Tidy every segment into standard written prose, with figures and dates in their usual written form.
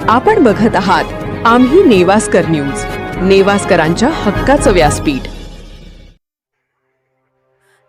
आपण बघत आहात आम्ही नेवास्कर न्यूज, नेवास्करांच्या हक्काचं व्यासपीठ।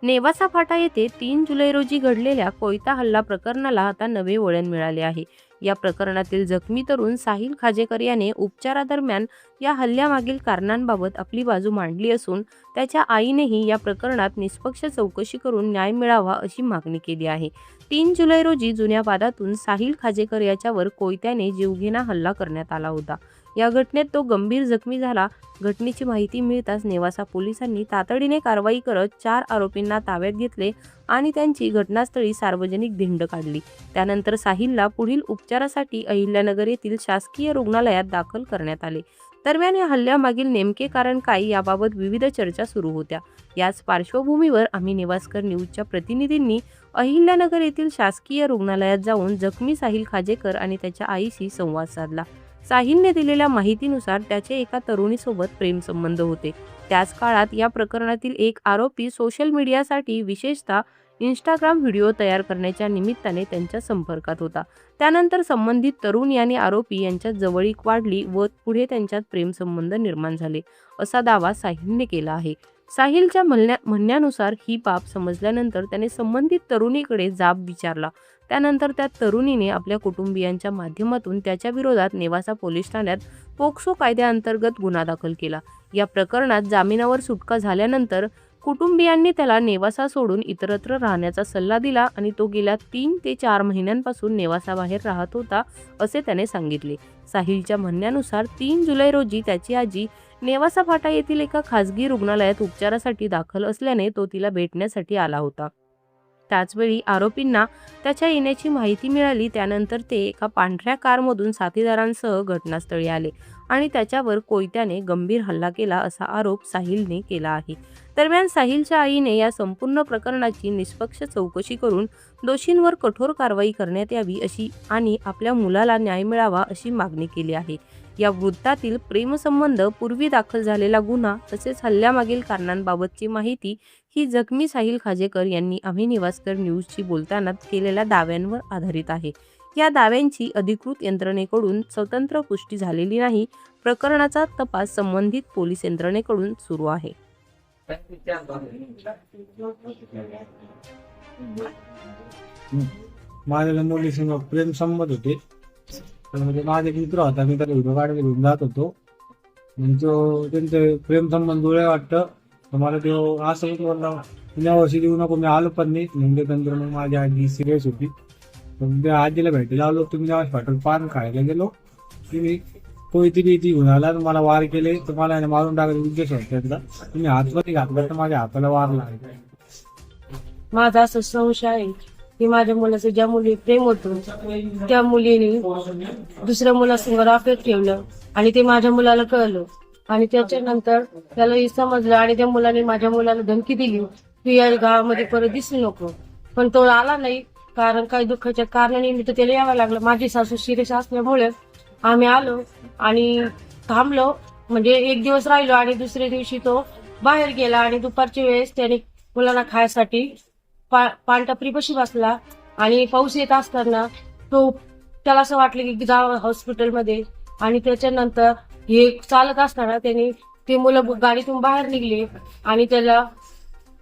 नेवासा फाटा येथे 3 जुलै रोजी घडलेल्या कोयता हल्ला प्रकरणाला आता नवे वळण मिळाले आहे। या प्रकरणातील जखमी तरुण साहिल खाजेकर याने उपचारादरम्यान या हल्ल्यामागील कारणांबाबत आपली बाजू मांडली असून त्याच्या आईनेही या प्रकरणात निष्पक्ष चौकशी करून न्याय मिळावा अशी मागणी केली आहे। 3 जुलै रोजी जुन्या वादातून साहिल खाजेकर याच्यावर कोयत्याने जीवघेणा हल्ला करण्यात आला होता। या घटनेत तो गंभीर जखमी झाला। घटनेची माहिती मिळताच नेवासा पोलिसांनी तातडीने कारवाई करत 4 आरोपींना ताब्यात घेतले आणि त्यांची घटनास्थळी सार्वजनिक धिंड काढली। त्यानंतर साहिलला पुढील उपचारासाठी अहिल्यानगर येथील शासकीय रुग्णालयात दाखल करण्यात आले। दरम्यान या हल्ल्यामागील नेमके कारण काय याबाबत विविध चर्चा सुरू होत्या। याच पार्श्वभूमीवर आम्ही नेवास्कर न्यूजच्या प्रतिनिधींनी अहिल्यानगर येथील शासकीय रुग्णालयात जाऊन जखमी साहिल खाजेकर आणि त्याच्या आईशी संवाद साधला। साहिलने दिलेल्या माहितीनुसार त्याचे एका तरुणीसोबत प्रेमसंबंध होते। त्याच काळात या प्रकरणातील एक आरोपी सोशल मीडियासाठी विशेषतः इंस्टाग्राम व्हिडिओ तयार करण्याच्या निमित्ताने त्यांच्या संपर्कात होता। त्यानंतर संबंधित तरुण आणि आरोपी यांच्यात जवळीक वाढली व पुढे त्यांच्यात प्रेमसंबंध निर्माण झाले असा दावा साहिलने केला आहे। साहिलच्या म्हणण्यानुसार ही बाब समजल्यानंतर त्याने संबंधित तरुणीकडे जाब विचारला। त्यानंतर त्या तरुणीने आपल्या कुटुंबियांच्या माध्यमातून त्याच्या विरोधात नेवासा पोलीस ठाण्यात पोक्सो कायद्याअंतर्गत गुन्हा दाखल केला। या प्रकरणात जामिनावर सुटका झाल्यानंतर कुटुंबियांनी त्याला नेवासा सोडून इतरत्र राहण्याचा सल्ला दिला आणि तो गेल्या 3 ते 4 महिन्यांपासून नेवासा बाहेर राहत होता असे त्याने सांगितले। साहिलच्या म्हणण्यानुसार 3 जुलै रोजी त्याची आजी नेवासा फाटा येथील एका खासगी रुग्णालयात उपचारासाठी दाखल असल्याने तो तिला भेटण्यासाठी आला होता। त्याचवेळी आरोपींना त्याच्या येण्याची माहिती मिळाली। त्यानंतर ते एका पांढऱ्या कारमधून साथीदारांसह घटनास्थळी आले आणि त्याच्यावर कोयत्याने गंभीर हल्ला केला असा आरोप साहिलने केला आहे। दरम्यान साहिलच्या आईने या संपूर्ण प्रकरणाची निष्पक्ष चौकशी करून दोषींवर कठोर कारवाई करण्यात यावी अशी आणि आपल्या मुलाला न्याय मिळावा अशी मागणी केली आहे। या वृत्तातील प्रेमसंबंध, पूर्वी दाखल झालेला गुन्हा तसेच हल्ल्यामागील कारणांबाबतची माहिती ही जखमी साहिल खाजेकर यांनी आम्ही नेवास्कर न्यूजशी बोलताना केलेल्या दाव्यांवर आधारित आहे। या दाव्यांची अधिकृत यंत्रणेकडून स्वतंत्र पुष्टी झालेली नाही। प्रकरणाचा तपास संबंधित पोलीस यंत्रणेकडून सुरू आहे। माझ्या मुलीसंग प्रेम संबंध होते। म्हणजे माझा एक मित्र होता, मी त्याला व्हिडिओ काढायला घेऊन जात होतो। म्हणजे त्यांचे प्रेम संबंध जुळे वाटतं तर मला तो असं बोलला, पुण्या वर्षी देऊ नको, मी आलो पण नाही। म्हणजे नंतर मग माझी आजी सिरियस होती, तर त्या आजीला भेटायला आलो। तुम्ही जेव्हा हॉटेल पान खायला गेलो की मी कोयती घेऊन आला, मला वार केले तर मला मारून टाकायचा उद्देश होता त्यातला। तुम्ही हातमध्ये घातला तर माझ्या हाताला वार लागला। माझा असं संशय आहे की माझ्या मुलाचं ज्या मुली प्रेम होतं त्या मुलीने दुसऱ्या मुलासमोर अफेअर ठेवलं आणि ते माझ्या मुलाला कळलं आणि त्याच्यानंतर त्याला हे समजलं आणि त्या मुलाने माझ्या मुलाला धमकी दिली की या गावामध्ये परत दिसू नको। पण तो आला नाही, कारण काही दुःखाच्या कारणानिमित्त त्याला यावं लागलं। माझी सासू सिरियस असल्यामुळे आम्ही आलो आणि थांबलो, म्हणजे एक दिवस राहिलो आणि दुसऱ्या दिवशी तो बाहेर गेला आणि दुपारच्या वेळेस त्याने मुलांना खायसाठी पानटपरीपाशी बसला आणि पाऊस येत असताना तो त्याला असं वाटलं की जावं हॉस्पिटलमध्ये आणि त्याच्यानंतर हे चालत असताना त्यांनी ते मुलं गाडीतून बाहेर निघले आणि त्याला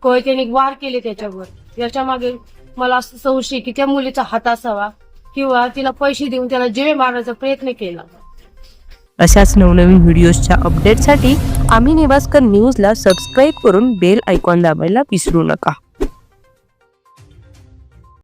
कोयत्याने वार केले त्याच्यावर। याच्या मागे मला असं संशय की त्या मुलीचा हात असावा किंवा तिला पैसे देऊन त्याला जीवे मारण्याचा प्रयत्न केला। अशाच नवनवीन व्हिडिओजच्या अपडेटसाठी आम्ही नेवास्कर न्यूजला सबस्क्राईब करून बेल आयकॉन दाबायला विसरू नका।